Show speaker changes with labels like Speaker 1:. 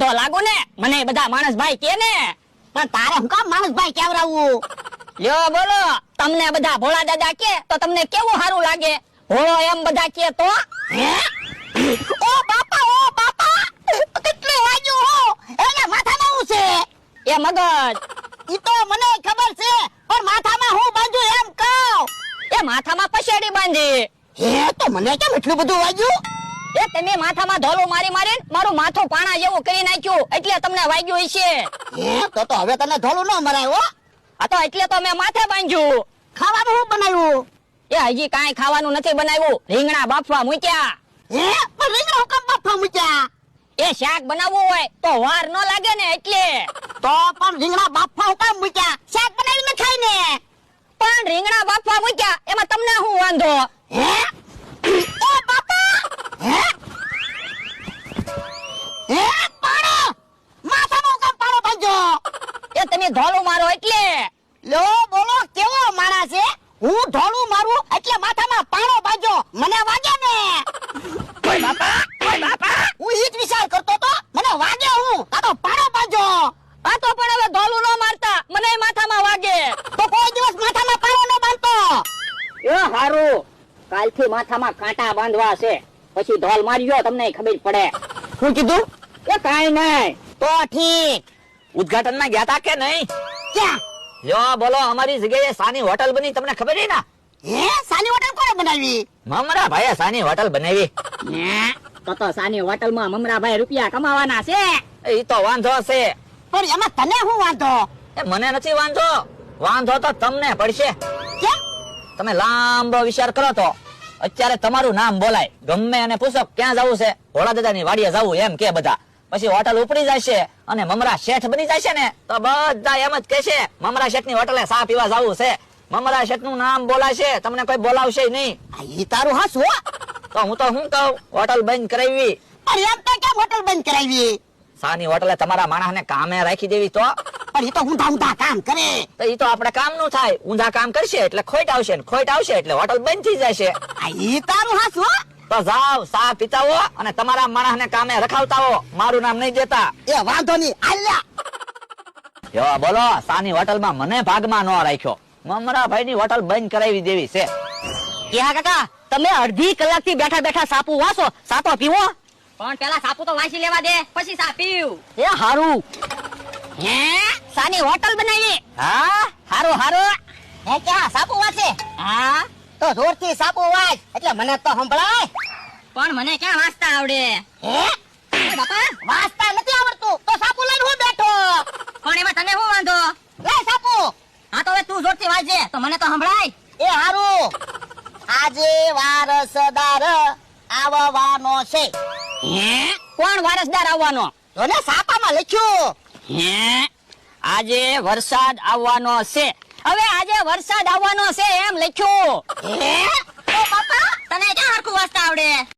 Speaker 1: તો લાગુ ને મને બધા માણસ ભાઈ કે ને.
Speaker 2: પણ તારે હું કામ માણસ ભાઈ કેવરાવું?
Speaker 1: લ્યો બોલો, તમને બધા ભોળા દાદા કે તો તમને કેવું સારું લાગે? ભોળો એમ બધા કે તો
Speaker 2: હે? ઓ બાપા કેટલું વાગ્યું હો? એના માથામાં શું છે?
Speaker 1: એ મગજ.
Speaker 2: ઈ તો મને ખબર છે, પણ માથામાં હું બાંધું એમ કહું.
Speaker 1: એ માથામાં પછેડી બાંધી.
Speaker 2: હે, તો મને કેમ એટલું બધું વાગ્યું?
Speaker 1: એ તમે માથામાં ધોલું મારી મારીને મારું માથું પાણા જેવું કરી નાખ્યું, એટલે તમને વાગ્યું હશે.
Speaker 2: હે, તો હવે તને ધોલું ન મરાય હો.
Speaker 1: આ તો એટલે તો મેં માથે બાંધ્યું.
Speaker 2: ખાવાનું શું બનાવ્યું?
Speaker 1: એ હજી કાંઈ ખાવાનું નથી બનાવ્યું, રીંગણા બાફવા મૂક્યા.
Speaker 2: હે, પણ રીંગણા હું કામ બાફવા મૂક્યા?
Speaker 1: એ શાક બનાવવું હોય તો વાર ન લાગે ને એટલે.
Speaker 2: તો પણ રીંગણા બાફવા હું કામ મૂક્યા? શાક બનાવીને ખાય ને.
Speaker 1: પણ રીંગણા બાફવા મૂક્યા એમાં તમને શું વાંધો?
Speaker 2: હે? ઓ બાપા! હે? હે, પાડો! માથામાં હું કામ પાડો બાંધ્યો?
Speaker 1: એ તમે ધોલું મારો એટલે.
Speaker 2: લો બોલો, કેવો માણસ છે? હું ઢોલું મારું એટલે માથામાં પાડો બાંધ્યો, મને વાગે ને.
Speaker 1: ઓય બાપા
Speaker 2: હું ઈ જ વિચાર કરતો તો, મને વાગે હું આ તો પાડો બાંધ્યો.
Speaker 1: આ તો પણ હવે ધોલું ન મારતા, મને માથામાં વાગે.
Speaker 2: તો કોઈ દિવસ માથામાં પાડો ન બાંધતો.
Speaker 1: એ હારું, કાલથી માથામાં કાંટા બાંધવા છે, પછી ધોલ માર્યો તમને ખબર પડે.
Speaker 2: શું કીધું?
Speaker 1: એ કાઈ નહીં.
Speaker 2: તો ઠીક.
Speaker 3: ઉદ્ઘાટનમાં ગયા તા કે નહીં?
Speaker 2: ક્યાં?
Speaker 3: યો બોલો, અમારી જગ્યાએ સાની હોટલ બની, તમને ખબર છે ને?
Speaker 2: હે, સાની હોટલ કોણે બનાવી?
Speaker 3: મમરા ભાઈએ સાની હોટલ બનાવી.
Speaker 1: તો સાની હોટલમાં મમરાભાઈ રૂપિયા કમાવાના છે.
Speaker 3: એ તો વાંધો છે.
Speaker 2: પણ એમાં તને શું વાંધો?
Speaker 3: એ મને નથી વાંધો, વાંધો તો તમને પડશે.
Speaker 2: કેમ?
Speaker 3: તમે લાંબો વિચાર કરો તો અત્યારે તમારું નામ બોલાય, ગમે અને પૂછો ક્યાં જવું છે, ભોળા દાદાની વાડીએ જવું એમ કે બધા, પછી હોટલ ઉપડી જશે અને મમરા શેઠ બની જશે ને તો બધા એમ જ કહેશે મમરા શેઠની હોટલે ચા પીવા જવું છે. મમરા શેઠનું નામ બોલાશે, તમને કોઈ બોલાવશે નહીં.
Speaker 2: આ ઈ તારું હાસુ હો.
Speaker 3: તો હું કહું હોટલ બંધ કરાવી.
Speaker 2: પણ એમ તો કેમ હોટલ બંધ કરાવી?
Speaker 3: સાની હોટલે તમારા માણસને કામે રાખી દેવી તો
Speaker 2: પણ ઈ તો ઊંધા કામ કરે.
Speaker 3: તો ઈ તો આપણે કામનું થાય, ઊંધા કામ કરશે એટલે ખોટ આવશે ને ખોટ આવશે એટલે હોટલ બંધ થઈ જશે.
Speaker 2: આ ઈ તારું હાસુ હો.
Speaker 3: તો જાવ ચા પીતાવો અને તમારા માણસને કામે રખાવતાવો, મારું નામ નહીં દેતા.
Speaker 2: એ વાંધો નહીં, આલ્યા.
Speaker 3: જો બોલો, સાની હોટલમાં મને ભાગમાં ન રાખ્યો, મમરાભાઈની હોટલ બંધ કરાવી દેવી છે.
Speaker 1: ક્યાં કાકા, તમે અડધી કલાકથી બેઠા બેઠા સાપુ વાસો, સાતો પીવો. પણ પેલા સાપુ તો વાંચી લેવા દે, પછી સા પીવ. એ હારું. હે, સાની હોટલ બનાવી? હા, હારું હારું.
Speaker 2: હે, ક્યાં સાપુ વાંચે?
Speaker 1: હા,
Speaker 2: તો જોરથી સાપુ વાંચ એટલે મને તો સંભળાય.
Speaker 1: પણ મને ક્યાં વાંચતા આવડે?
Speaker 2: હે,
Speaker 1: એ બાપા,
Speaker 2: વાંચતા નથી આવડતું તો સાપુ લઈને હું બેઠો.
Speaker 1: પણ એમાં તને શું વાંધો?
Speaker 2: લે સાપુ.
Speaker 1: હા તો હવે તું જોરથી વાંચે તો મને તો સંભળાય.
Speaker 2: એ હારું. આજે વારસદાર આવવાનો છે.
Speaker 1: હે, કોણ વારસદાર આવવાનો?
Speaker 2: જોને સાપામાં લખ્યું.
Speaker 1: હે, આજે વરસાદ આવવાનો છે. હવે આજે વરસાદ આવવાનો છે એમ લખ્યું.
Speaker 2: હે, ઓ બાપા,
Speaker 1: તને ક્યાં હરખું વાંચતા આવડે?